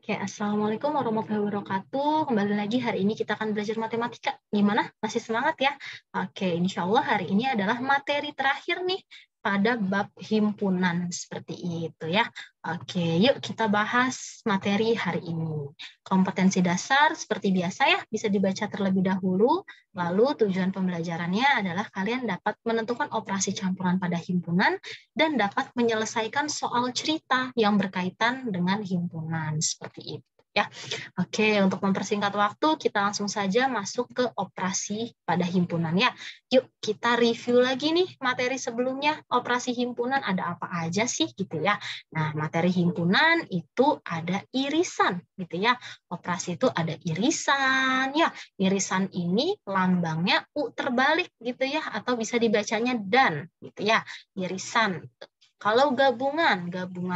Oke, Assalamualaikum warahmatullahi wabarakatuh. Kembali lagi hari ini kita akan belajar matematika. Gimana? Masih semangat ya? Oke, insya Allah hari ini adalah materi terakhir nih pada bab himpunan seperti itu ya. Oke, yuk kita bahas materi hari ini. Kompetensi dasar seperti biasa ya, bisa dibaca terlebih dahulu. Lalu tujuan pembelajarannya adalah kalian dapat menentukan operasi campuran pada himpunan dan dapat menyelesaikan soal cerita yang berkaitan dengan himpunan seperti itu ya. Oke, untuk mempersingkat waktu kita langsung saja masuk ke operasi pada himpunan ya. Yuk kita review lagi nih materi sebelumnya. Operasi himpunan ada apa aja sih gitu ya. Nah, materi himpunan itu ada irisan gitu ya. Operasi itu ada irisan ya. Irisan ini lambangnya U terbalik gitu ya, atau bisa dibacanya dan gitu ya. Irisan. Kalau gabungan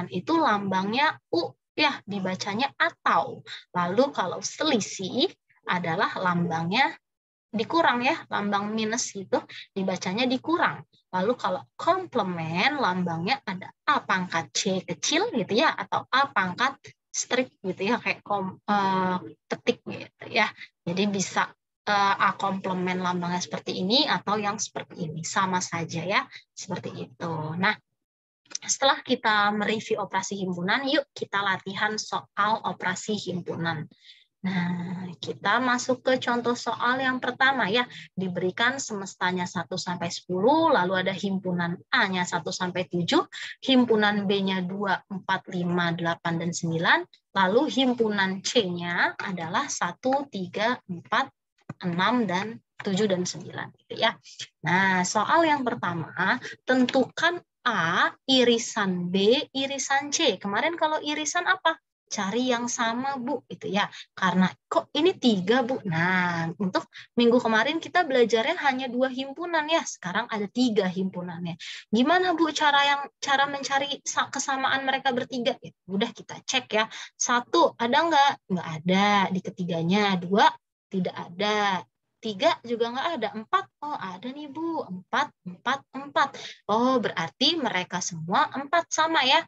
itu lambangnya U ya, dibacanya atau. Lalu kalau selisih adalah lambangnya dikurang ya, lambang minus itu dibacanya dikurang. Lalu kalau komplement lambangnya ada A pangkat C kecil gitu ya, atau A pangkat strik gitu ya, kayak petik gitu ya. Jadi bisa A komplement lambangnya seperti ini atau yang seperti ini, sama saja ya, seperti itu. Nah, setelah kita mereview operasi himpunan, yuk kita latihan soal operasi himpunan. Nah, kita masuk ke contoh soal yang pertama ya. Diberikan semestanya 1 sampai 10, lalu ada himpunan A-nya 1 sampai 7, himpunan B-nya 2, 4, 5, 8 dan 9, lalu himpunan C-nya adalah 1, 3, 4, 6 dan 7 dan 9 gitu ya. Nah, soal yang pertama, tentukan A irisan B irisan C. Kemarin kalau irisan apa? Cari yang sama, Bu, gitu ya. Karena kok ini 3, Bu. Nah, untuk minggu kemarin kita belajarnya hanya 2 himpunan ya. Sekarang ada 3 himpunannya. Gimana, Bu, cara mencari kesamaan mereka bertiga? Ya, udah kita cek ya. 1 ada nggak? Nggak ada di ketiganya. 2 tidak ada. 3 juga nggak ada. 4, oh ada nih Bu, 4, 4, 4. Oh berarti mereka semua 4 sama ya.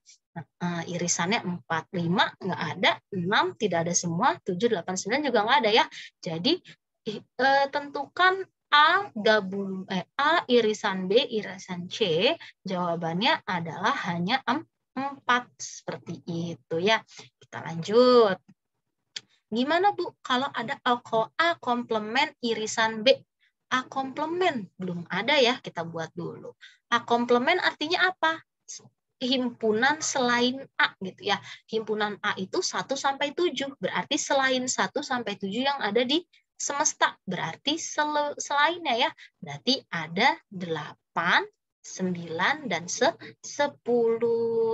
Irisannya 4, 5 nggak ada, 6 tidak ada semua, 7, 8, 9 juga nggak ada ya. Jadi tentukan A irisan B irisan C, jawabannya adalah hanya 4 seperti itu ya. Kita lanjut. Gimana Bu kalau ada A komplement irisan B? A komplement belum ada ya, kita buat dulu. A komplement artinya apa? Himpunan selain A gitu ya. Himpunan A itu 1 sampai 7, berarti selain 1 sampai 7 yang ada di semesta, berarti selainnya ya. Berarti ada 8, 9 dan 10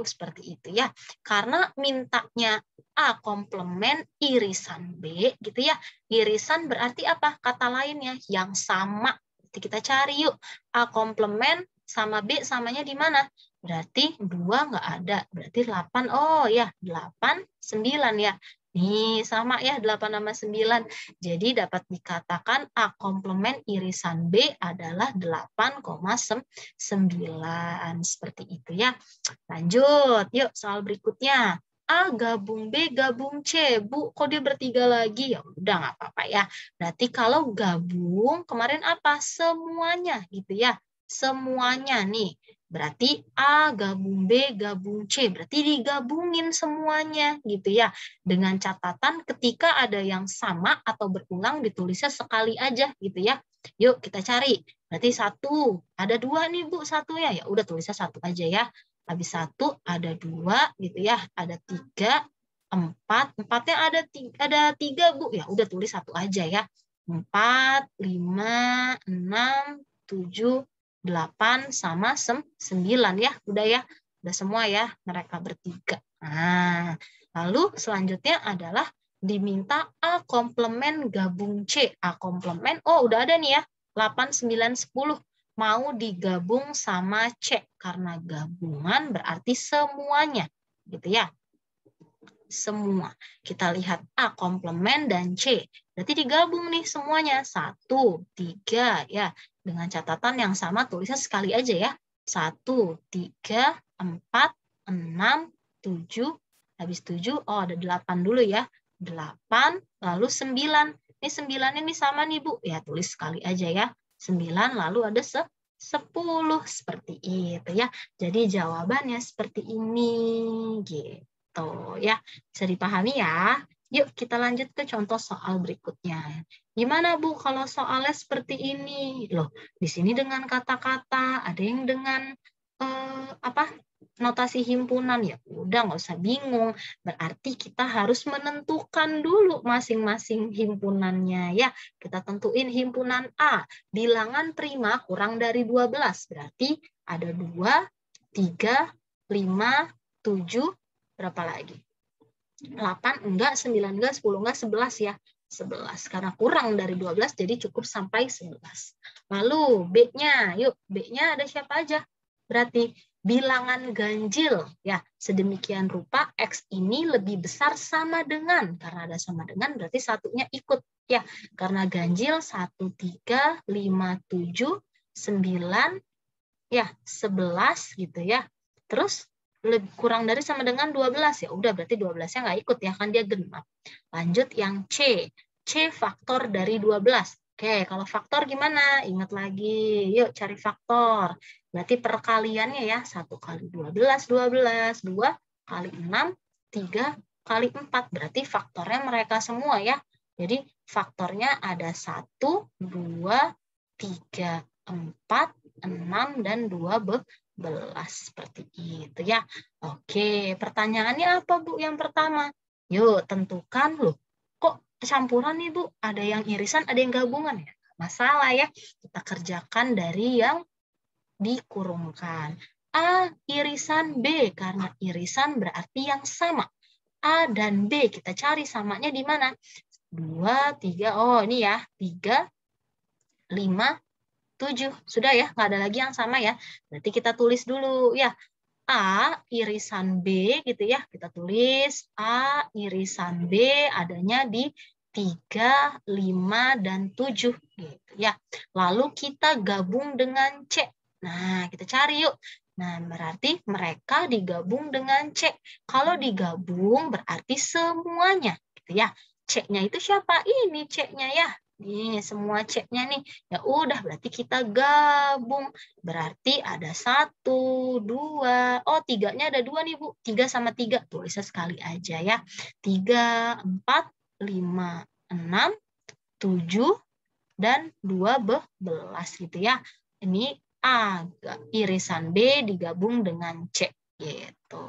seperti itu ya. Karena mintanya A komplement irisan B gitu ya. Irisan berarti apa? Kata lainnya yang sama. Jadi kita cari yuk. A komplement sama B samanya di mana? Berarti 2 nggak ada. Berarti 8. Oh ya, 8, 9 ya. Nih, sama ya 8 sama 9. Jadi dapat dikatakan A komplement irisan B adalah 8,9. Seperti itu ya. Lanjut, yuk soal berikutnya. A gabung B gabung C. Bu, kok dia bertiga lagi? Ya udah nggak apa-apa ya. Berarti kalau gabung kemarin apa? Semuanya gitu ya. Semuanya nih. Berarti A gabung B gabung C. Berarti digabungin semuanya gitu ya. Dengan catatan ketika ada yang sama atau berulang ditulisnya sekali aja gitu ya. Yuk kita cari. Berarti 1. Ada 2 nih Bu, 1 ya. Ya udah tulisnya 1 aja ya. Habis 1 ada 2 gitu ya. Ada 3, 4. 4-nya ada 3 Bu. Ya udah tulis 1 aja ya. 4, 5, 6, 7, 8 sama 9 ya. Udah ya. Udah semua ya mereka bertiga. Nah, lalu selanjutnya adalah diminta A komplement gabung C. A komplement, oh udah ada nih ya. 8, 9, 10 mau digabung sama C. Karena gabungan berarti semuanya. Gitu ya. Semua. Kita lihat A komplement dan C. Berarti digabung nih semuanya. 1, 3 ya. Dengan catatan yang sama tulisnya sekali aja ya. 1, 3, 4, 6, 7, habis 7, oh ada 8 dulu ya. 8, lalu 9. Ini 9 ini sama nih Bu. Ya tulis sekali aja ya. 9 lalu ada 10 seperti itu ya. Jadi jawabannya seperti ini gitu ya. Bisa dipahami ya. Yuk kita lanjut ke contoh soal berikutnya. Gimana Bu kalau soalnya seperti ini? Loh, di sini dengan kata-kata, ada yang dengan notasi himpunan, ya udah nggak usah bingung. Berarti kita harus menentukan dulu masing-masing himpunannya ya. Kita tentuin himpunan A, bilangan prima kurang dari 12. Berarti ada 2, 3, 5, 7, berapa lagi? 8 enggak, 9 enggak, 10 enggak, 11 ya. 11 karena kurang dari 12 jadi cukup sampai 11. Lalu B-nya, yuk B-nya ada siapa aja? Berarti bilangan ganjil ya, sedemikian rupa X ini lebih besar sama dengan, karena ada sama dengan berarti satunya ikut ya, karena ganjil 1, 3, 5, 7, 9 ya 11 gitu ya. Terus kurang dari sama dengan 12 ya udah berarti 12-nya nggak ikut ya kan dia genap. Lanjut yang C. C faktor dari 12. Oke, kalau faktor gimana? Ingat lagi. Yuk cari faktor. Berarti perkaliannya ya 1 kali 12, 12, 2 kali 6, 3 kali 4. Berarti faktornya mereka semua ya. Jadi faktornya ada 1, 2, 3, 4, 6, dan 12 seperti itu ya. Oke, pertanyaannya apa Bu yang pertama? Yuk tentukan loh. Kok campuran nih Bu? Ada yang irisan, ada yang gabungan ya? Masalah ya. Kita kerjakan dari yang dikurungkan. A irisan B karena irisan berarti yang sama. A dan B kita cari samanya di mana? 2, 3. Oh, ini ya. 3, 5, 7. Sudah ya, nggak ada lagi yang sama ya. Berarti kita tulis dulu ya. A irisan B gitu ya. Kita tulis A irisan B adanya di 3, 5, dan 7 gitu ya. Lalu kita gabung dengan C. Nah, kita cari yuk. Nah, berarti mereka digabung dengan C. Kalau digabung berarti semuanya gitu ya. C-nya itu siapa? Ini C-nya ya. Nih, semua C-nya nih. Ya udah, berarti kita gabung. Berarti ada 1, 2. Oh, 3-nya ada 2 nih, Bu. 3 sama 3. Tulisnya sekali aja ya. 3, 4, 5, 6, 7, dan 12 gitu ya. Ini A, irisan B digabung dengan C. Gitu.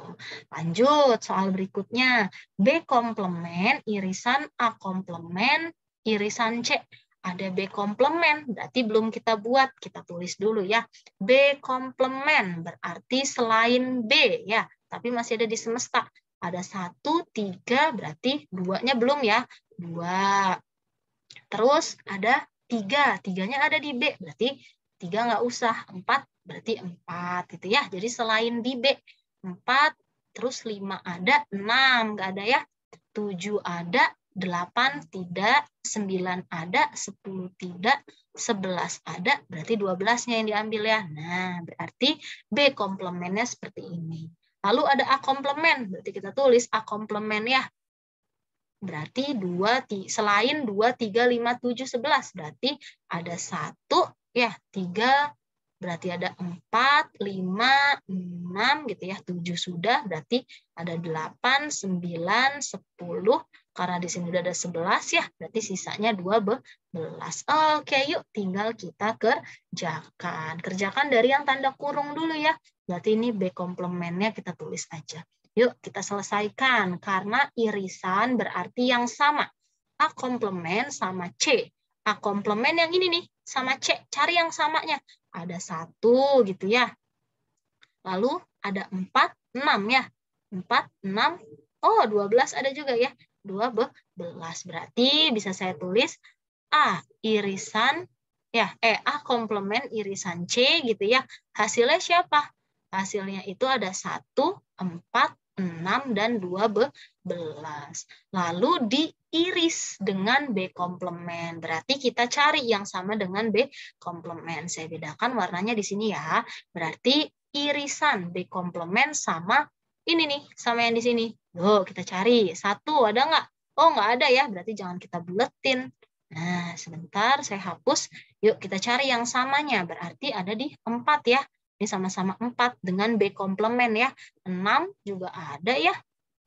Lanjut, soal berikutnya. B komplement, irisan A komplement, irisan C. Ada B komplement, berarti belum kita buat. Kita tulis dulu ya. B komplement, berarti selain B ya. Tapi masih ada di semesta. Ada 1, 3, berarti 2-nya belum ya. 2. Terus ada 3. 3-nya ada di B, berarti 3 nggak usah. 4, berarti 4. Gitu ya. Jadi selain di B, 4, terus 5 ada, 6 nggak ada ya. 7 ada, 8 tidak, 9 ada, 10 tidak, 11 ada, berarti 12-nya yang diambil ya. Nah, berarti B komplemennya seperti ini. Lalu ada A komplement, berarti kita tulis A komplement ya. Berarti 2, selain 2, 3, 5, 7, 11. Berarti ada 1, ya 3, berarti ada 4, 5, 6, gitu ya. 7 sudah, berarti ada 8, 9, 10. Karena di sini udah ada 11 ya, berarti sisanya 12. Oke, yuk tinggal kita kerjakan. Kerjakan dari yang tanda kurung dulu ya. Berarti ini B komplementnya kita tulis aja. Yuk kita selesaikan, karena irisan berarti yang sama. A komplement sama C. A komplement yang ini nih, sama C. Cari yang samanya. Ada 1 gitu ya. Lalu ada 4, 6 ya. 4, 6, oh 12 ada juga ya. 12, berarti bisa saya tulis A irisan, ya A komplement irisan C gitu ya. Hasilnya siapa? Hasilnya itu ada 1, 4, 6, dan 12. Lalu diiris dengan B komplement. Berarti kita cari yang sama dengan B komplement. Saya bedakan warnanya di sini ya. Berarti irisan B komplement sama ini nih sama yang di sini. Tuh, kita cari. 1 ada nggak? Oh, nggak ada ya, berarti jangan kita buletin. Nah, sebentar saya hapus. Yuk kita cari yang samanya, berarti ada di 4 ya. Ini sama-sama 4 dengan B komplement ya. 6 juga ada ya.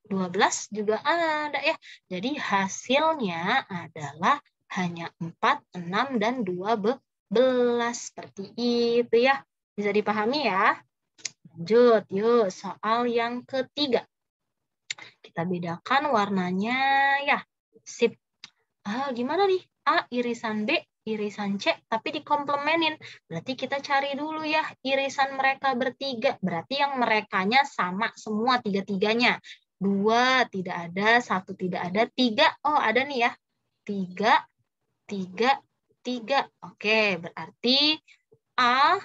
12 juga ada ya. Jadi hasilnya adalah hanya 4, 6, dan 12 seperti itu ya. Bisa dipahami ya? Lanjut, yuk soal yang ketiga. Kita bedakan warnanya ya. Sip. Gimana nih? A irisan B, irisan C, tapi dikomplemenin. Berarti kita cari dulu ya irisan mereka bertiga. Berarti yang merekanya sama semua tiga-tiganya. 2 tidak ada, 1 tidak ada, 3. Oh, ada nih ya. 3, 3, 3. Oke, berarti A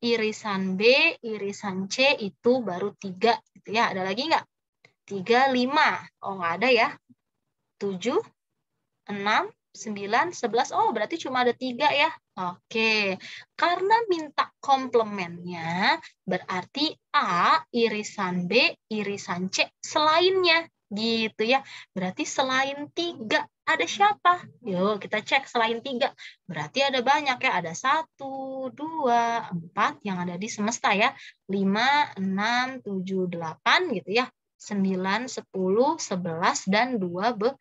irisan B, irisan C itu baru 3 gitu ya. Ada lagi nggak? 3, 5. Oh, nggak ada ya. 7, 6, 9, 11. Oh, berarti cuma ada 3 ya. Oke. Karena minta komplemennya, berarti A irisan B, irisan C selainnya. Gitu ya. Berarti selain 3 ada siapa? Yuk kita cek selain 3. Berarti ada banyak ya. Ada 1, 2, 4 yang ada di semesta ya. 5, 6, 7, 8 gitu ya. 9, 10, 11, dan 12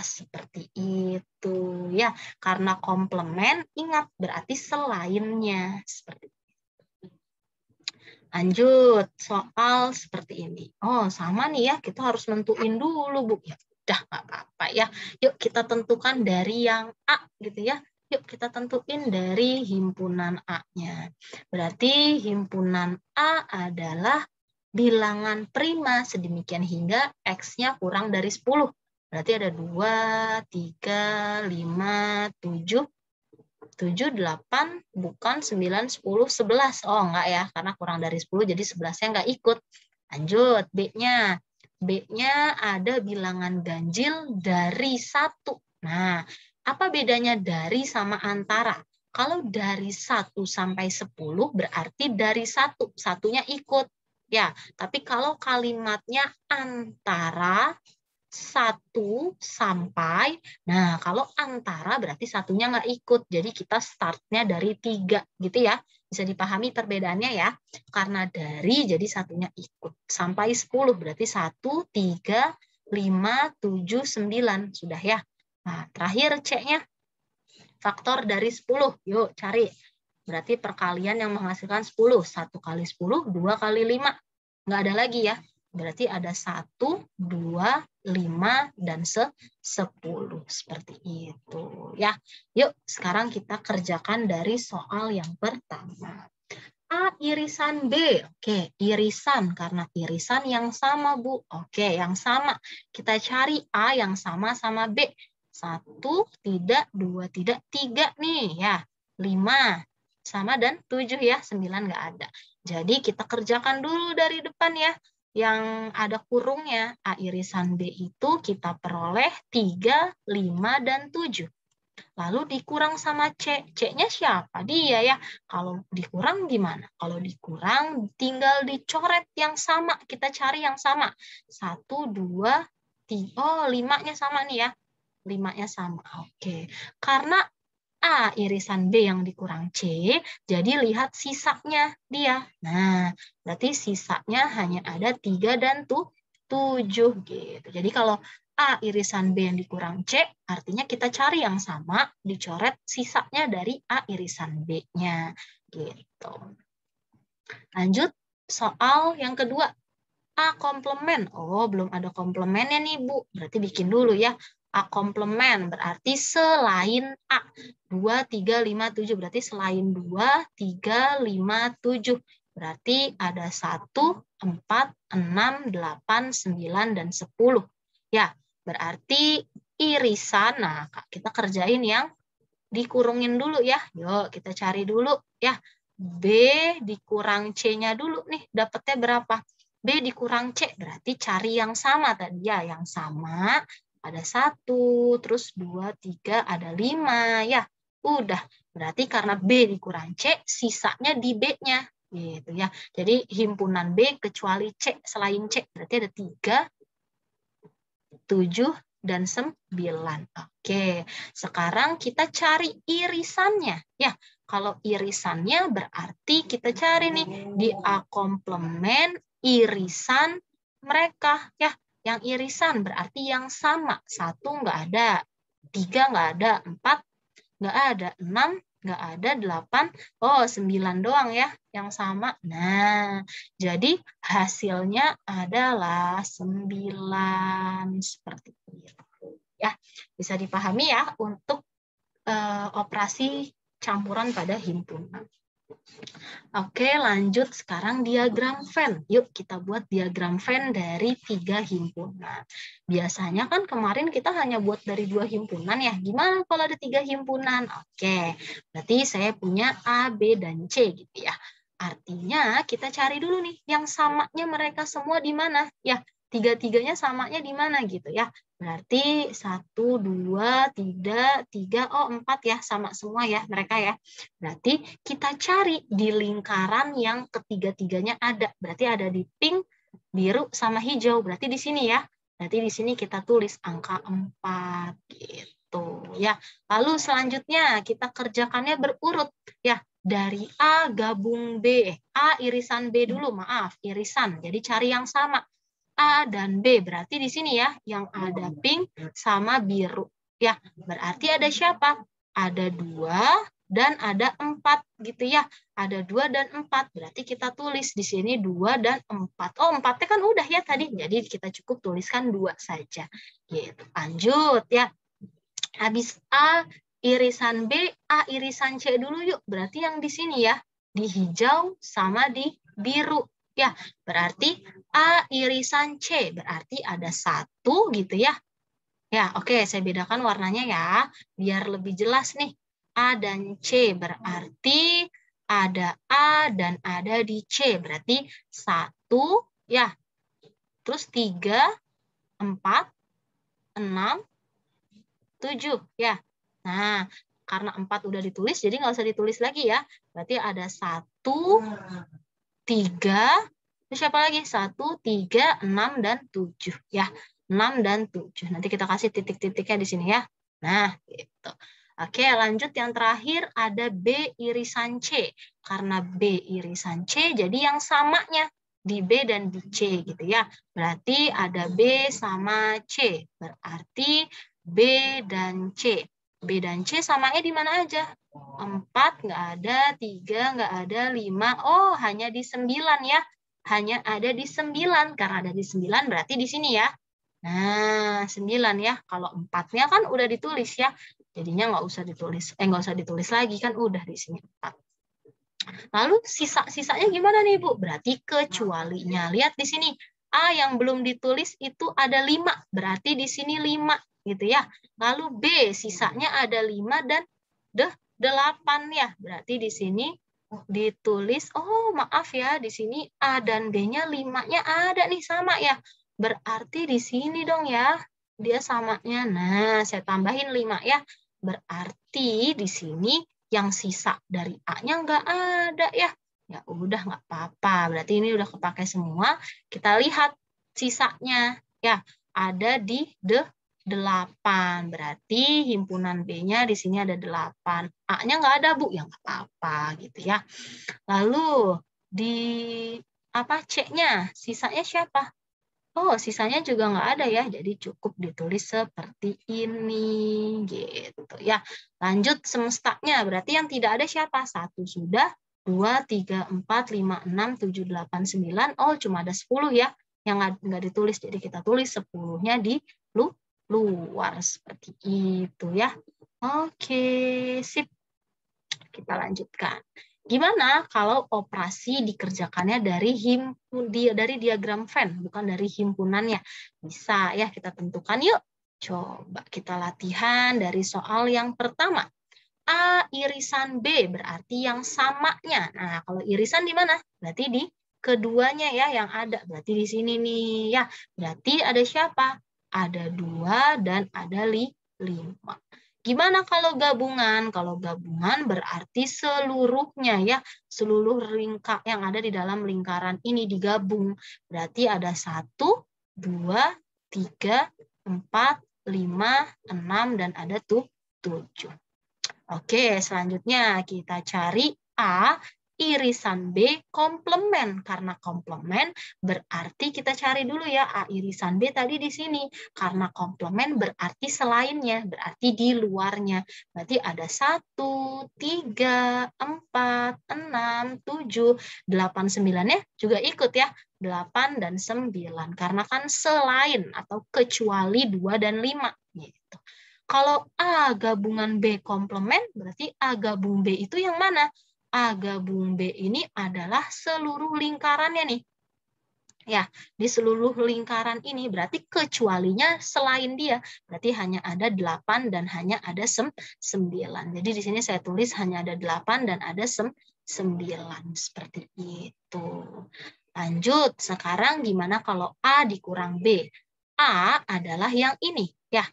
seperti itu ya. Karena komplement, ingat berarti selainnya seperti itu. Lanjut, soal seperti ini. Oh, sama nih ya, kita harus nentuin dulu, Bu. Ya udah, nggak apa-apa ya. Yuk kita tentukan dari yang A gitu ya. Yuk kita tentuin dari himpunan A-nya. Berarti himpunan A adalah bilangan prima sedemikian hingga X-nya kurang dari 10. Berarti ada 2, 3, 5, 7, 7, 8, bukan 9, 10, 11. Oh, enggak ya, karena kurang dari 10, jadi 11-nya enggak ikut. Lanjut, B-nya. B-nya ada bilangan ganjil dari 1. Nah, apa bedanya dari sama antara? Kalau dari 1 sampai 10, berarti dari 1. Satunya ikut. Ya, tapi kalau kalimatnya antara 1 sampai, nah kalau antara berarti satunya nggak ikut, jadi kita startnya dari 3 gitu ya, bisa dipahami perbedaannya ya, karena dari jadi satunya ikut, sampai 10 berarti 1, 3, 5, 7, 9, sudah ya. Nah terakhir C-nya, faktor dari 10, yuk cari, berarti perkalian yang menghasilkan 10, 1 kali 10, 2 kali 5, nggak ada lagi ya. Berarti ada 1, 2, 5, dan 10. Seperti itu. Ya, yuk sekarang kita kerjakan dari soal yang pertama. A irisan B. Oke, irisan. Karena irisan yang sama, Bu. Oke, yang sama. Kita cari A yang sama sama B. 1 tidak, 2 tidak, 3 nih ya. 5 sama dan 7 ya. 9 nggak ada. Jadi kita kerjakan dulu dari depan ya. Yang ada kurungnya, A irisan B itu kita peroleh 3, 5, dan 7. Lalu dikurang sama C. C-nya siapa? Dia ya. Kalau dikurang gimana? Kalau dikurang tinggal dicoret yang sama. Kita cari yang sama. 1, 2, 3. Oh, 5-nya sama nih ya. 5-nya sama. Oke. Karena A irisan B yang dikurang C, jadi lihat sisanya dia. Nah, berarti sisanya hanya ada 3 dan 7 gitu. Jadi kalau A irisan B yang dikurang C, artinya kita cari yang sama, dicoret sisanya dari A irisan B-nya. Gitu. Lanjut, soal yang kedua. A komplement. Oh, belum ada komplemennya nih, Bu. Berarti bikin dulu ya. A komplement berarti selain A. 2, 3, 5, 7. Berarti selain 2, 3, 5, 7. Berarti ada 1, 4, 6, 8, 9, dan 10. Ya, berarti irisan. Nah, kita kerjain yang dikurungin dulu ya. Yuk, kita cari dulu ya. B dikurang C-nya dulu nih. Dapatnya berapa? B dikurang C, berarti cari yang sama tadi ya. Yang sama ada 1, terus 2, 3, ada 5 ya. Udah, berarti karena B dikurang C, sisanya di B-nya. Gitu ya. Jadi himpunan B kecuali C, selain C berarti ada 3, 7, dan 9. Oke, sekarang kita cari irisannya. Ya, kalau irisannya berarti kita cari nih di A komplement irisan mereka. Ya, yang irisan berarti yang sama. 1 nggak ada, 3 nggak ada, 4 nggak ada, 6 nggak ada, 8, oh 9 doang ya yang sama. Nah, jadi hasilnya adalah 9 seperti itu. Ya, bisa dipahami ya untuk operasi campuran pada himpunan. Oke, lanjut sekarang diagram Venn. Yuk kita buat diagram Venn dari 3 himpunan. Biasanya kan kemarin kita hanya buat dari 2 himpunan ya. Gimana kalau ada 3 himpunan? Oke, berarti saya punya A, B, dan C gitu ya. Artinya kita cari dulu nih yang samanya mereka semua di mana? Ya, tiga-tiganya samanya di mana gitu ya. Berarti 1, 2, 3, 3, oh 4 ya, sama semua ya mereka ya. Berarti kita cari di lingkaran yang ketiga-tiganya ada. Berarti ada di pink, biru, sama hijau. Berarti di sini ya. Berarti di sini kita tulis angka 4 gitu ya. Lalu selanjutnya kita kerjakannya berurut ya. Dari A gabung B. A irisan B dulu, maaf, irisan. Jadi cari yang sama. A dan B berarti di sini ya yang ada pink sama biru ya, berarti ada siapa? Ada 2 dan ada 4 gitu ya, ada 2 dan 4 berarti kita tulis di sini 2 dan 4. Oh 4-nya kan udah ya tadi, jadi kita cukup tuliskan 2 saja gitu. Lanjut ya, habis A irisan B, A irisan C dulu yuk, berarti yang di sini ya di hijau sama di biru. Ya, berarti A irisan C, berarti ada 1 gitu ya. Ya, oke, saya bedakan warnanya ya, biar lebih jelas nih. A dan C berarti ada A dan ada di C, berarti 1, ya. Terus 3, 4, 6, 7, ya. Nah, karena 4 udah ditulis, jadi nggak usah ditulis lagi ya. Berarti ada 1, 3, siapa lagi? 1, 3, 6, dan 7. Ya, 6 dan 7. Nanti kita kasih titik-titiknya di sini ya. Nah, gitu. Oke, lanjut yang terakhir ada B irisan C. Karena B irisan C, jadi yang samanya di B dan di C gitu ya. Berarti ada B sama C. Berarti B dan C. B dan C samanya di mana aja? 4 nggak ada, 3 nggak ada, 5. Oh, hanya di 9 ya. Hanya ada di 9. Karena ada di 9 berarti di sini ya. Nah, 9 ya. Kalau 4-nya kan udah ditulis ya. Jadinya nggak usah ditulis lagi kan udah di sini 4. Lalu sisa-sisanya gimana nih, Bu? Berarti kecualinya. Lihat di sini. A yang belum ditulis itu ada 5. Berarti di sini 5 gitu ya. Lalu B sisanya ada 5 dan 8 ya. Berarti di sini ditulis, oh maaf ya, di sini A dan B-nya 5-nya ada nih sama ya. Berarti di sini dong ya, dia samanya. Nah, saya tambahin 5 ya. Berarti di sini yang sisa dari A-nya nggak ada ya. Ya udah nggak apa-apa. Berarti ini udah kepakai semua. Kita lihat sisanya ya, ada di 8. Berarti himpunan B-nya di sini ada 8. A-nya nggak ada, Bu. Ya nggak apa-apa gitu ya. Lalu di apa C-nya? Sisanya siapa? Oh, sisanya juga nggak ada ya. Jadi cukup ditulis seperti ini gitu ya. Lanjut semestanya. Berarti yang tidak ada siapa? 1 sudah, 2, 3, 4, 5, 6, 7, 8, 9. Oh, cuma ada 10 ya. Yang nggak ditulis. Jadi kita tulis 10-nya di luar seperti itu ya. Oke, sip. Kita lanjutkan. Gimana kalau operasi dikerjakannya dari diagram Venn, bukan dari himpunannya? Bisa ya, kita tentukan yuk. Coba kita latihan dari soal yang pertama. A irisan B berarti yang samanya. Nah, kalau irisan di mana? Berarti di keduanya ya yang ada. Berarti di sini nih ya. Berarti ada siapa? Ada 2 dan ada 5. Gimana kalau gabungan? Kalau gabungan berarti seluruhnya ya, seluruh yang ada di dalam lingkaran ini digabung. Berarti ada 1, 2, 3, 4, 5, 6, dan ada 7. Oke, selanjutnya kita cari A irisan B komplement. Karena komplement berarti kita cari dulu ya A irisan B tadi di sini. Karena komplement berarti selainnya, berarti di luarnya. Berarti ada 1, 3, 4, 6, 7, 8, 9-nya juga ikut ya. 8 dan 9. Karena kan selain atau kecuali 2 dan 5. Gitu. Kalau A gabungan B komplement, berarti A gabung B itu yang mana? A gabung B ini adalah seluruh lingkarannya nih. Ya, di seluruh lingkaran ini berarti kecualinya selain dia. Berarti hanya ada 8 dan hanya ada 9. Jadi di sini saya tulis hanya ada 8 dan ada 9. Seperti itu. Lanjut, sekarang gimana kalau A dikurang B? A adalah yang ini. Ya,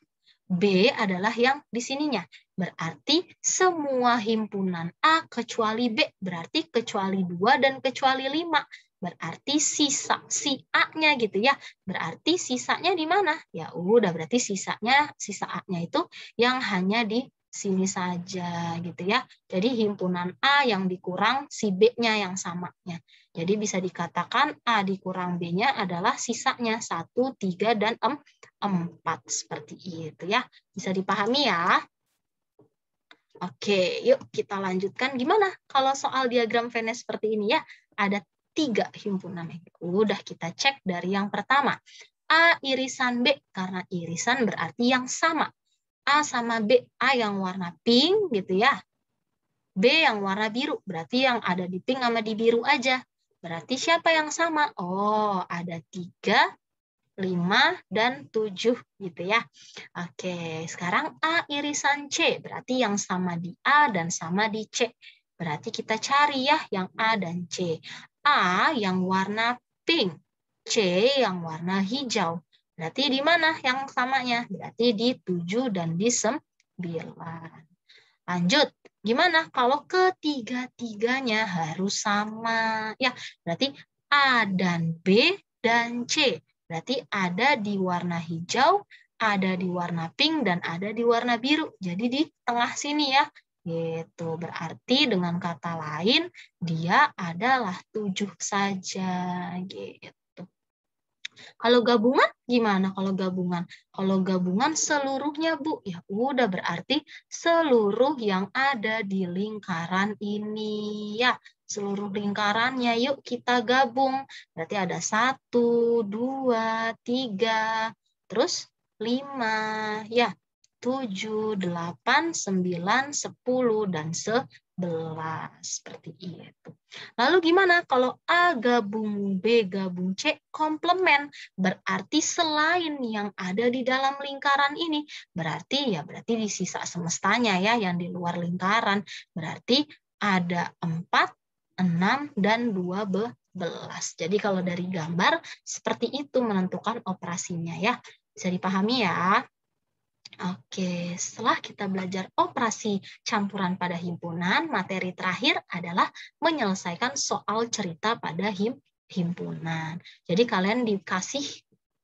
B adalah yang di sininya. Berarti semua himpunan A kecuali B. Berarti kecuali 2 dan kecuali 5. Berarti sisa si A-nya gitu ya. Berarti sisanya di mana? Ya udah berarti sisa A-nya itu yang hanya di sini saja gitu ya. Jadi himpunan A yang dikurang si B-nya yang samanya. Jadi bisa dikatakan A dikurang B-nya adalah sisanya 1, 3, dan 4 seperti itu ya. Bisa dipahami ya? Oke, yuk kita lanjutkan. Gimana kalau soal diagram Venn seperti ini ya? Ada 3 himpunan. Udah kita cek dari yang pertama. A irisan B, karena irisan berarti yang sama. A sama B, A yang warna pink gitu ya. B yang warna biru, berarti yang ada di pink sama di biru aja. Berarti siapa yang sama? Oh, ada 3, 5, dan 7 gitu ya. Oke, sekarang A irisan C, berarti yang sama di A dan sama di C. Berarti kita cari ya yang A dan C. A yang warna pink, C yang warna hijau. Berarti di mana yang samanya? Berarti di 7 dan di 9. Lanjut, gimana kalau ketiga-tiganya harus sama? Ya, berarti A dan B dan C. Berarti ada di warna hijau, ada di warna pink, dan ada di warna biru. Jadi di tengah sini ya. Gitu. Berarti dengan kata lain, dia adalah 7 saja. Gitu. Kalau gabungan gimana kalau gabungan? Kalau gabungan seluruhnya, Bu. Ya udah berarti seluruh yang ada di lingkaran ini. Ya, seluruh lingkarannya yuk kita gabung. Berarti ada 1, 2, 3, terus 5, ya. 7, 8, 9, 10, dan 11. Seperti itu. Lalu gimana kalau A gabung B gabung C komplement? Berarti selain yang ada di dalam lingkaran ini, berarti di sisa semestanya ya yang di luar lingkaran. Berarti ada 4, 6, dan 12. Jadi kalau dari gambar seperti itu menentukan operasinya ya. Bisa dipahami ya? Oke, setelah kita belajar operasi campuran pada himpunan, materi terakhir adalah menyelesaikan soal cerita pada himpunan. Jadi kalian dikasih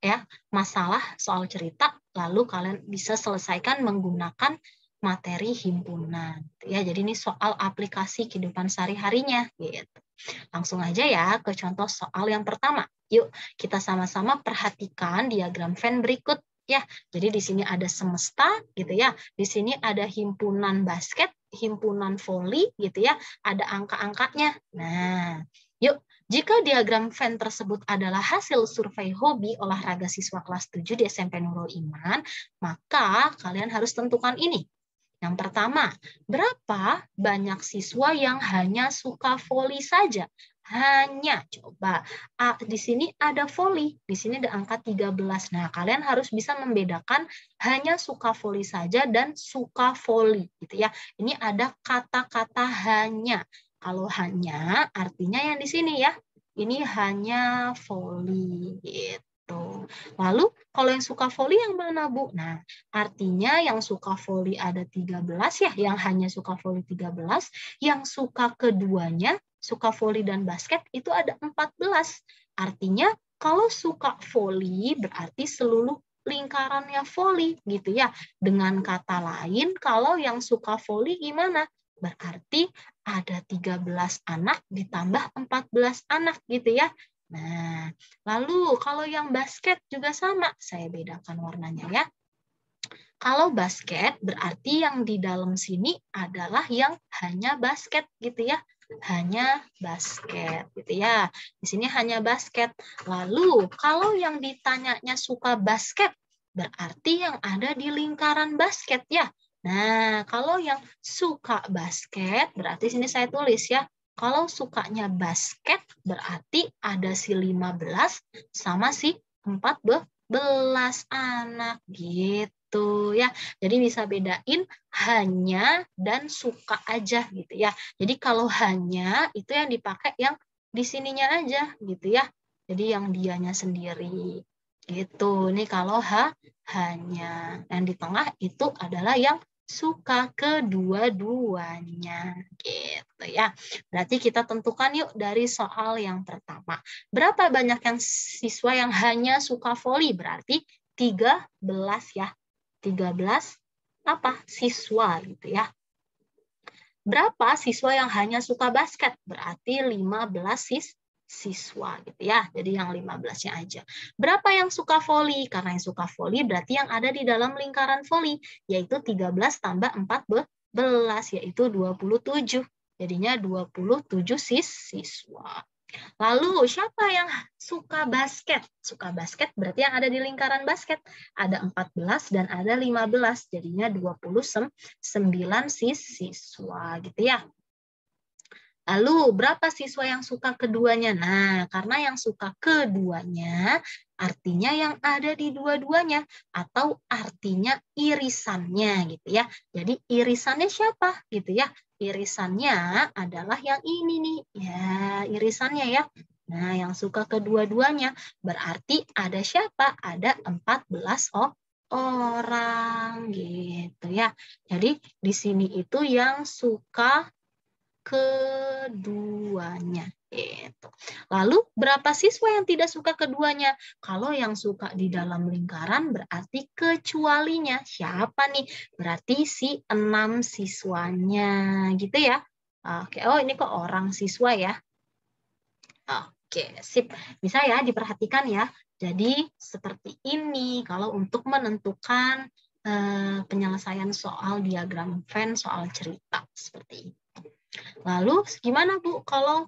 ya masalah soal cerita, lalu kalian bisa selesaikan menggunakan materi himpunan. Ya, jadi ini soal aplikasi kehidupan sehari-harinya gitu. Langsung aja ya ke contoh soal yang pertama. Yuk, kita sama-sama perhatikan diagram Venn berikut. Ya, jadi di sini ada semesta gitu ya. Di sini ada himpunan basket, himpunan voli gitu ya. Ada angka-angkanya. Nah, yuk, jika diagram Venn tersebut adalah hasil survei hobi olahraga siswa kelas 7 di SMP Nurul Iman, maka kalian harus tentukan ini. Yang pertama, berapa banyak siswa yang hanya suka voli saja? Hanya, coba. Di sini ada voli, di sini ada angka 13. Nah, kalian harus bisa membedakan hanya suka voli saja dan suka voli, gitu ya. Ini ada kata-kata hanya. Kalau hanya, artinya yang di sini ya. Ini hanya voli, gitu. Lalu kalau yang suka voli yang mana, Bu? Nah, artinya yang suka voli ada 13 ya, yang hanya suka voli 13, yang suka keduanya, suka voli dan basket itu ada 14. Artinya kalau suka voli berarti seluruh lingkarannya voli gitu ya. Dengan kata lain, kalau yang suka voli gimana? Berarti ada 13 anak ditambah 14 anak gitu ya. Nah, lalu kalau yang basket juga sama, saya bedakan warnanya ya. Kalau basket berarti yang di dalam sini adalah yang hanya basket gitu ya. Hanya basket gitu ya. Di sini hanya basket. Lalu kalau yang ditanyanya suka basket berarti yang ada di lingkaran basket ya. Nah, kalau yang suka basket berarti sini saya tulis ya. Kalau sukanya basket berarti ada si 15 sama si 14 anak gitu ya. Jadi bisa bedain hanya dan suka aja gitu ya. Jadi kalau hanya itu yang dipakai yang di sininya aja gitu ya. Jadi yang dianya sendiri gitu. Ini kalau hanya. Yang di tengah itu adalah yang suka kedua-duanya gitu ya. Berarti kita tentukan yuk dari soal yang pertama. Berapa banyak yang siswa yang hanya suka voli? Berarti 13 ya. 13 apa? Siswa gitu ya. Berapa siswa yang hanya suka basket? Berarti 15 siswa gitu ya. Jadi yang 15-nya aja. Berapa yang suka voli? Karena yang suka voli berarti yang ada di dalam lingkaran voli, yaitu 13 tambah 14 yaitu 27. Jadinya 27 siswa. Lalu siapa yang suka basket? Suka basket berarti yang ada di lingkaran basket. Ada 14 dan ada 15. Jadinya 29 siswa gitu ya. Lalu berapa siswa yang suka keduanya? Nah, karena yang suka keduanya artinya yang ada di dua-duanya atau artinya irisannya gitu ya. Jadi irisannya siapa gitu ya? Irisannya adalah yang ini nih. Ya, irisannya ya. Nah, yang suka kedua-duanya berarti ada siapa? Ada 14 orang gitu ya. Jadi di sini itu yang suka keduanya. Gitu. Lalu berapa siswa yang tidak suka keduanya? Kalau yang suka di dalam lingkaran berarti kecualinya. Siapa nih? Berarti si 6 siswanya gitu ya. Oke, oh ini kok orang siswa ya. Oke, sip. Bisa ya diperhatikan ya. Jadi seperti ini kalau untuk menentukan penyelesaian soal diagram Venn, soal cerita seperti ini. Lalu gimana Bu kalau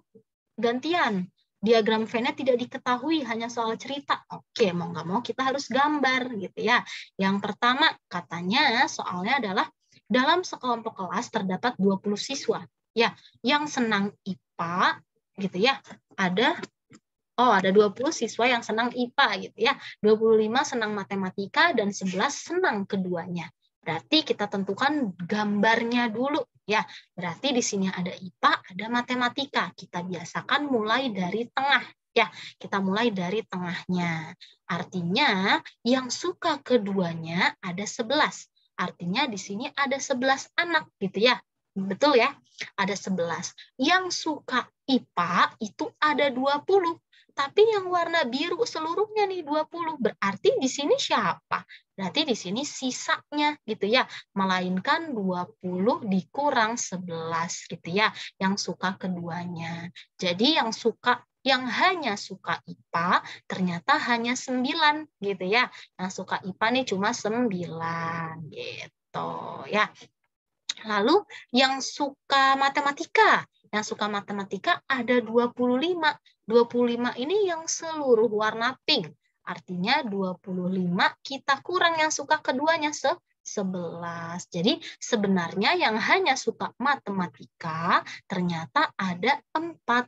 gantian? Diagram Venn-nya tidak diketahui, hanya soal cerita. Oke, mau nggak mau kita harus gambar gitu ya. Yang pertama katanya soalnya adalah dalam sekelompok kelas terdapat 20 siswa. Ya, yang senang IPA gitu ya. Ada 20 siswa yang senang IPA gitu ya. 25 senang matematika dan 11 senang keduanya. Berarti kita tentukan gambarnya dulu ya. Berarti di sini ada IPA, ada matematika. Kita biasakan mulai dari tengah ya. Kita mulai dari tengahnya. Artinya yang suka keduanya ada 11. Artinya di sini ada 11 anak gitu ya. Betul ya? Ada 11. Yang suka IPA itu ada 20. Tapi yang warna biru seluruhnya nih 20. Berarti di sini siapa? Berarti di sini sisanya gitu ya. Melainkan 20 dikurang 11 gitu ya. Yang suka keduanya. Jadi yang hanya suka IPA ternyata hanya 9 gitu ya. Yang suka IPA nih cuma 9 gitu ya. Lalu yang suka matematika. Yang suka matematika ada 25. 25 ini yang seluruh warna pink. Artinya 25 kita kurang yang suka keduanya 11. Jadi sebenarnya yang hanya suka matematika ternyata ada 14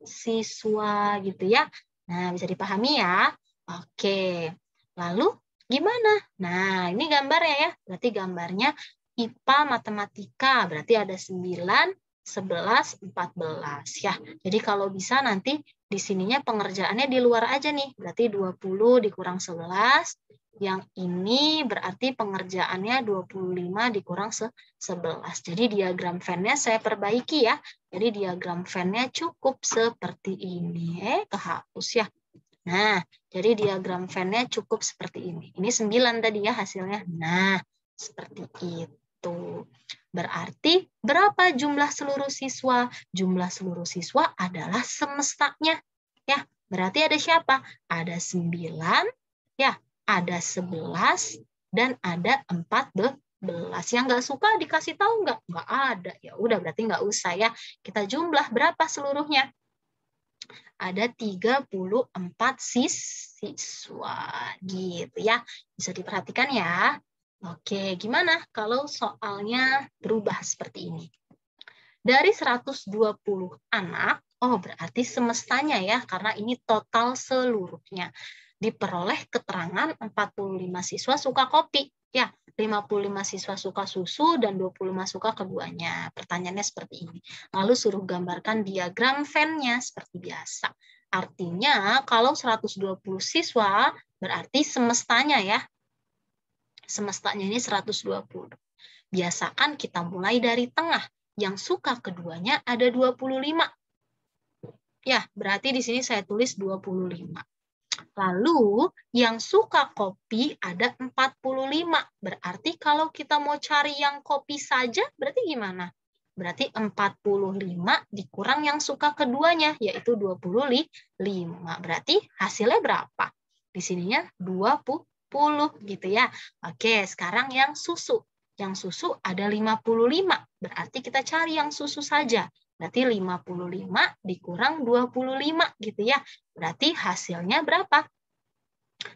siswa gitu ya. Nah, bisa dipahami ya. Oke. Lalu gimana? Nah, ini gambarnya ya. Berarti gambarnya IPA matematika berarti ada 9, 11, 14 ya. Jadi kalau bisa nanti di sininya pengerjaannya di luar aja nih. Berarti 20 dikurang 11. Yang ini berarti pengerjaannya 25 dikurang 11. Jadi diagram Venn-nya saya perbaiki ya. Jadi diagram Venn-nya cukup seperti ini. Kehapus ya. Nah, jadi diagram Venn-nya cukup seperti ini. Ini 9 tadi ya hasilnya. Nah, seperti itu. Berarti berapa jumlah seluruh siswa? Jumlah seluruh siswa adalah semestanya. Ya, berarti ada siapa? Ada 9, ya, ada 11, dan ada 14. Yang nggak suka dikasih tahu nggak? Nggak ada. Ya udah, berarti nggak usah ya. Kita jumlah berapa seluruhnya? Ada 34 siswa gitu ya. Bisa diperhatikan ya. Oke, gimana kalau soalnya berubah seperti ini? Dari 120 anak, berarti semestanya ya, karena ini total seluruhnya. Diperoleh keterangan 45 siswa suka kopi. Ya, 55 siswa suka susu dan 25 suka keduanya. Pertanyaannya seperti ini. Lalu suruh gambarkan diagram Venn-nya seperti biasa. Artinya kalau 120 siswa berarti semestanya ya. Semestanya ini 120. Biasakan kita mulai dari tengah. Yang suka keduanya ada 25. Ya, berarti di sini saya tulis 25. Lalu yang suka kopi ada 45. Berarti kalau kita mau cari yang kopi saja, berarti gimana? Berarti 45 dikurang yang suka keduanya, yaitu 25. Berarti hasilnya berapa? Di sininya 20 gitu ya. Oke, sekarang yang susu. Yang susu ada 55. Berarti kita cari yang susu saja. Berarti 55 dikurang 25 gitu ya. Berarti hasilnya berapa?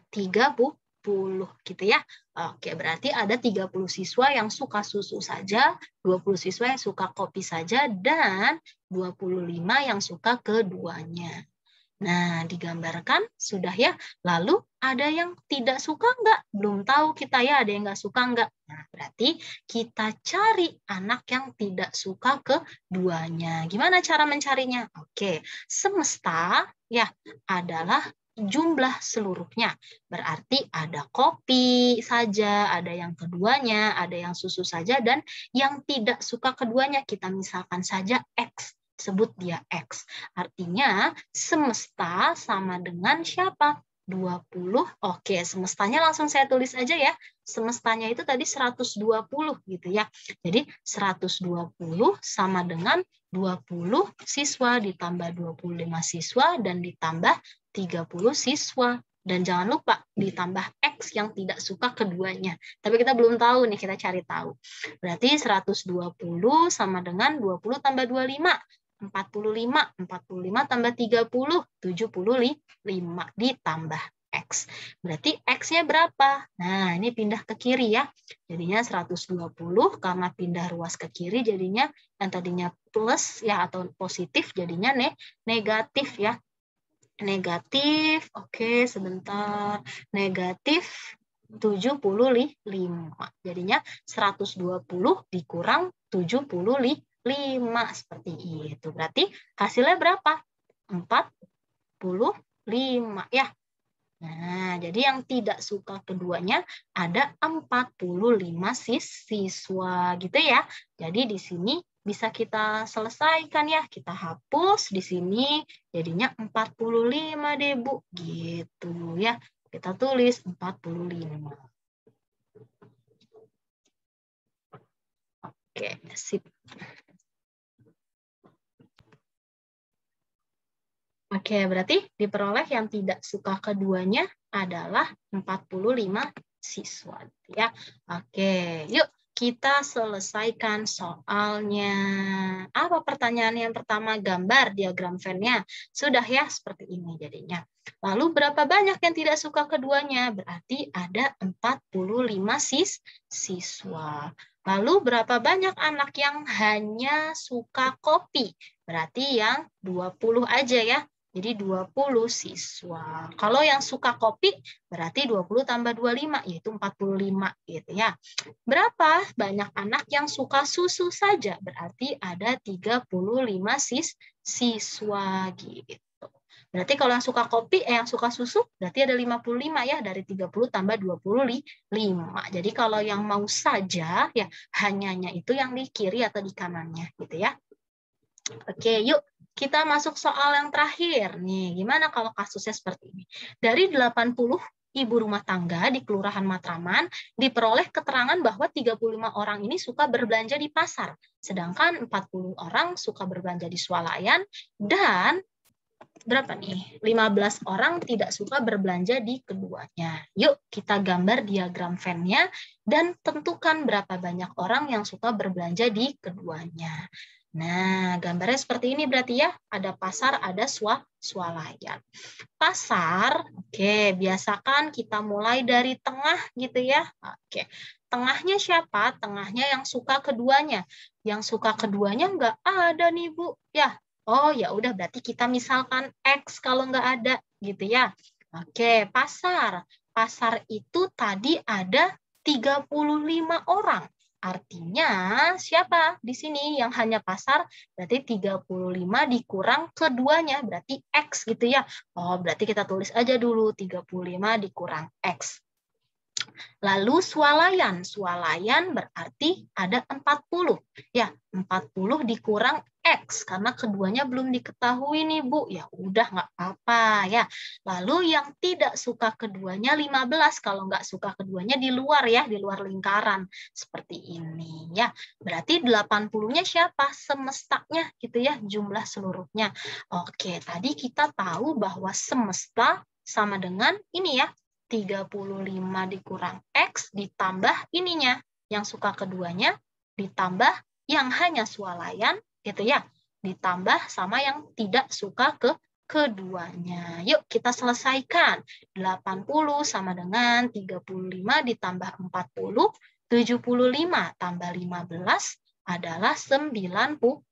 30 gitu ya. Oke, berarti ada 30 siswa yang suka susu saja, 20 siswa yang suka kopi saja, dan 25 yang suka keduanya. Nah, digambarkan sudah ya. Lalu ada yang tidak suka enggak? Belum tahu kita ya, ada yang enggak suka enggak? Nah, berarti kita cari anak yang tidak suka keduanya. Gimana cara mencarinya? Oke, semesta ya adalah jumlah seluruhnya. Berarti ada kopi saja, ada yang keduanya, ada yang susu saja, dan yang tidak suka keduanya kita misalkan saja X. Sebut dia X. Artinya semesta sama dengan siapa? 20. Oke, semestanya langsung saya tulis aja ya. Semestanya itu tadi 120 gitu ya. Jadi 120 sama dengan 20 siswa ditambah 25 siswa dan ditambah 30 siswa. Dan jangan lupa ditambah X yang tidak suka keduanya. Tapi kita belum tahu nih, kita cari tahu. Berarti 120 sama dengan 20 tambah 25. 45 tambah 30, 75 ditambah X. Berarti X-nya berapa? Nah, ini pindah ke kiri ya. Jadinya 120, karena pindah ruas ke kiri, jadinya yang tadinya plus ya atau positif, jadinya negatif ya. Negatif, oke sebentar, negatif 75. Jadinya 120 dikurang 75. Seperti itu. Berarti hasilnya berapa? 45 ya. Nah, jadi yang tidak suka keduanya ada 45 siswa gitu ya. Jadi di sini bisa kita selesaikan ya. Kita hapus di sini jadinya 45 deh, Bu. Gitu ya. Kita tulis 45. Oke, sip. Oke, berarti diperoleh yang tidak suka keduanya adalah 45 siswa. Ya. Oke, yuk kita selesaikan soalnya. Apa pertanyaan yang pertama? Gambar diagram Venn-nya. Sudah ya, seperti ini jadinya. Lalu berapa banyak yang tidak suka keduanya? Berarti ada 45 siswa. Lalu berapa banyak anak yang hanya suka kopi? Berarti yang 20 aja ya. Jadi 20 siswa. Kalau yang suka kopi berarti 20 tambah 25 yaitu 45 gitu ya. Berapa banyak anak yang suka susu saja? Berarti ada 35 siswa gitu. Berarti kalau yang suka kopi, yang suka susu, berarti ada 55 ya, dari 30 tambah 25. Jadi kalau yang mau saja, ya hanyanya itu yang di kiri atau di kanannya, gitu ya. Oke, yuk kita masuk soal yang terakhir. Nih, gimana kalau kasusnya seperti ini? Dari 80 ibu rumah tangga di Kelurahan Matraman diperoleh keterangan bahwa 35 orang ini suka berbelanja di pasar, sedangkan 40 orang suka berbelanja di swalayan, dan berapa nih? 15 orang tidak suka berbelanja di keduanya. Yuk kita gambar diagram Venn-nya dan tentukan berapa banyak orang yang suka berbelanja di keduanya. Nah, gambarnya seperti ini berarti ya, ada pasar, ada swalayan. Pasar, oke, biasakan kita mulai dari tengah gitu ya. Oke, tengahnya siapa? Tengahnya yang suka keduanya. Yang suka keduanya nggak ada nih, Bu. Ya, oh ya udah berarti kita misalkan X kalau nggak ada gitu ya. Oke, pasar. Pasar itu tadi ada 35 orang. Artinya siapa di sini yang hanya pasar? Berarti 35 dikurang keduanya, berarti X gitu ya. Oh, berarti kita tulis aja dulu 35 dikurang X. Lalu swalayan. Swalayan berarti ada 40. Ya, 40 dikurang X karena keduanya belum diketahui nih, Bu. Ya udah nggak apa-apa ya. Lalu yang tidak suka keduanya 15. Kalau nggak suka keduanya di luar ya, di luar lingkaran. Seperti ini ya. Berarti 80-nya siapa? Semestanya gitu ya, jumlah seluruhnya. Oke, tadi kita tahu bahwa semesta sama dengan ini ya, 35 dikurang X ditambah ininya, yang suka keduanya, ditambah yang hanya swalayan, gitu ya, ditambah sama yang tidak suka keduanya. Yuk kita selesaikan. 80 sama dengan 35 ditambah 40, 75 tambah 15 adalah 90.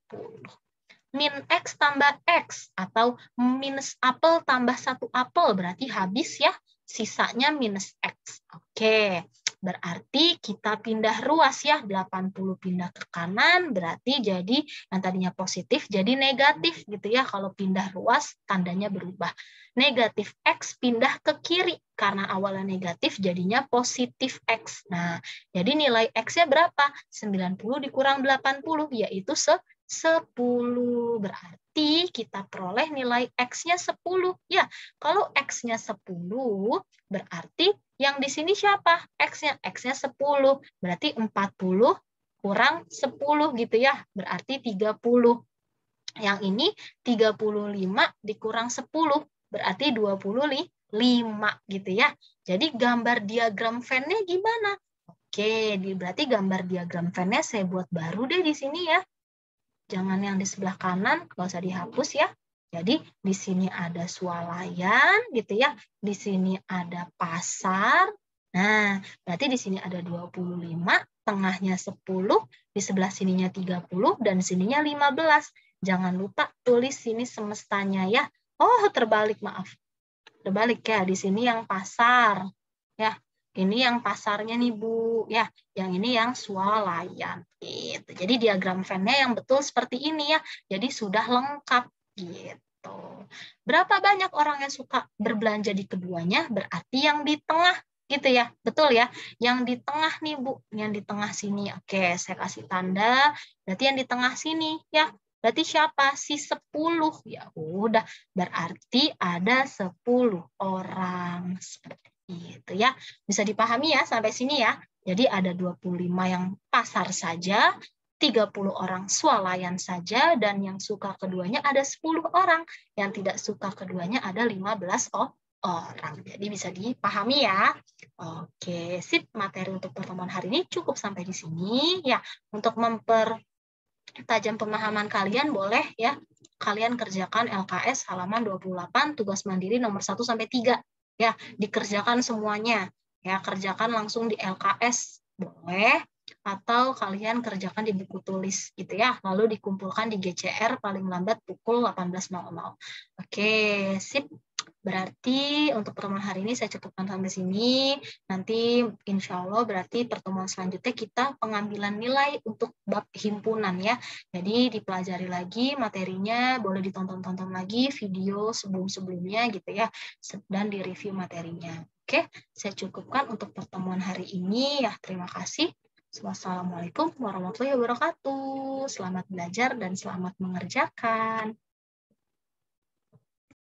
Min X tambah X atau minus apel tambah 1 apel berarti habis ya, sisanya minus X. Oke, berarti kita pindah ruas ya, 80 pindah ke kanan berarti jadi yang tadinya positif jadi negatif gitu ya, kalau pindah ruas tandanya berubah. Negatif X pindah ke kiri karena awalnya negatif jadinya positif X. Nah, jadi nilai X-nya berapa? 90 dikurang 80 yaitu 10. Berarti kita peroleh nilai X-nya 10. Ya, kalau X-nya 10, berarti yang di sini siapa? X-nya 10. Berarti 40 kurang 10 gitu ya. Berarti 30. Yang ini 35 dikurang 10. Berarti 25 gitu ya. Jadi gambar diagram Venn-nya gimana? Oke, berarti gambar diagram Venn-nya saya buat baru deh di sini ya. Jangan yang di sebelah kanan, nggak usah dihapus ya. Jadi di sini ada swalayan gitu ya. Di sini ada pasar. Nah, berarti di sini ada 25, tengahnya 10, di sebelah sininya 30 dan sininya 15. Jangan lupa tulis sini semestanya ya. Oh, terbalik, maaf. Terbalik ya, di sini yang pasar. Ya, ini yang pasarnya nih Bu, ya, yang ini yang swalayan. Gitu. Jadi diagram Venn-nya yang betul seperti ini ya. Jadi sudah lengkap gitu. Berapa banyak orang yang suka berbelanja di keduanya? Berarti yang di tengah gitu ya. Betul ya. Yang di tengah nih Bu, yang di tengah sini. Oke, saya kasih tanda. Berarti yang di tengah sini ya. Berarti siapa? Si 10. Ya udah, berarti ada 10 orang. Seperti itu ya. Bisa dipahami ya sampai sini ya. Jadi ada 25 yang pasar saja, 30 orang swalayan saja, dan yang suka keduanya ada 10 orang. Yang tidak suka keduanya ada 15 orang. Jadi bisa dipahami ya. Oke, sip. Materi untuk pertemuan hari ini cukup sampai di sini. Ya, untuk mempertajam pemahaman kalian boleh ya. Kalian kerjakan LKS halaman 28, tugas mandiri nomor 1 sampai 3. Ya, dikerjakan semuanya. Ya, kerjakan langsung di LKS boleh atau kalian kerjakan di buku tulis gitu ya, lalu dikumpulkan di GCR paling lambat pukul 18.00. Oke, sip. Berarti untuk pertemuan hari ini saya cukupkan sampai sini. Nanti insya Allah berarti pertemuan selanjutnya kita pengambilan nilai untuk bab himpunan ya. Jadi dipelajari lagi materinya, boleh ditonton-tonton lagi video sebelum-sebelumnya gitu ya, dan direview materinya. Oke, saya cukupkan untuk pertemuan hari ini ya. Terima kasih. Wassalamualaikum warahmatullahi wabarakatuh. Selamat belajar dan selamat mengerjakan.